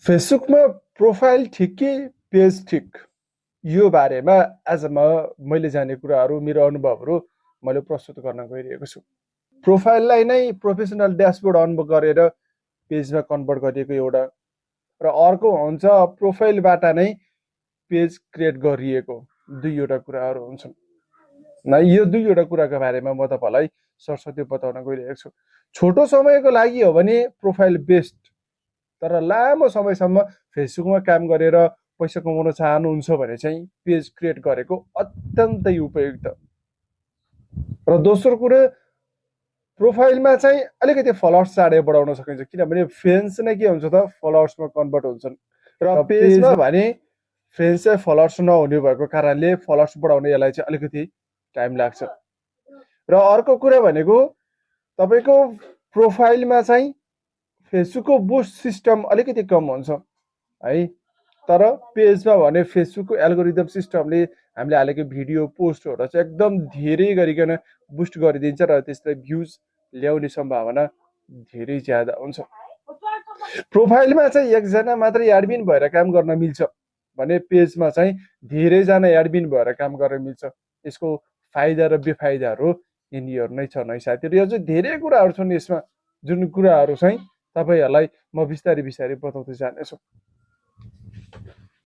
फेसबुकमा प्रोफाइल ठिक कि पेज ठिक, यो बारेमा आज मैले जाने कुराहरू, मेरो अनुभवहरू मैले प्रस्तुत गर्न गइरहेको छु। प्रोफाइललाई नै प्रोफेसनल ड्यासबोर्ड अन गरेर पेजमा कन्भर्ट गरिएको एउटा, र अर्को हुन्छ प्रोफाइलबाट नै पेज क्रिएट गरिएको, दुईवटा कुराहरू हुन्छन्। यो दुईवटा कुराको बारेमा म तपाईँलाई सरस्वती बताउन गइरहेको छु। छोटो समयको लागि हो भने प्रोफाइल बेस्ट, तर लामो समयसम्म फेसबुकमा काम गरेर पैसा कमाउन चाहनुहुन्छ भने चाहिँ पेज क्रिएट गरेको अत्यन्तै उपयुक्त। र दोस्रो कुरा, प्रोफाइलमा चाहिँ अलिकति फलोवर्स चाँडै बढाउन सकिन्छ, किनभने फ्रेन्ड्स नै के हुन्छ त फलोवर्समा कन्भर्ट हुन्छन्, र पेजमा भने फ्रेन्ड्स चाहिँ फलोवर्स नहुने भएको कारणले फलोवर्स बढाउन यसलाई चाहिँ अलिकति टाइम लाग्छ। र अर्को कुरा भनेको तपाईँको प्रोफाइलमा चाहिँ फेसबुकको बुस्ट सिस्टम अलिकति कम हुन्छ है, तर पेजमा भने फेसबुकको एल्गोरिदम सिस्टमले हामीले हालेको भिडियो पोस्टहरू चाहिँ एकदम धेरै गरिकन बुस्ट गरिदिन्छ र त्यसलाई भ्युज ल्याउने सम्भावना धेरै ज्यादा हुन्छ। प्रोफाइलमा चाहिँ एकजना मात्रै एडमिन भएर काम गर्न मिल्छ भने पेजमा चाहिँ धेरैजना एडमिन भएर काम गर्न मिल्छ। यसको फाइदा र बेफाइदाहरू यिनीहरू नै छन् है साथीहरू। यो चाहिँ धेरै कुराहरू छन् यसमा, जुन कुराहरू चाहिँ तपाईँहरूलाई म बिस्तारै बिस्तारै बताउँदै जानेछु।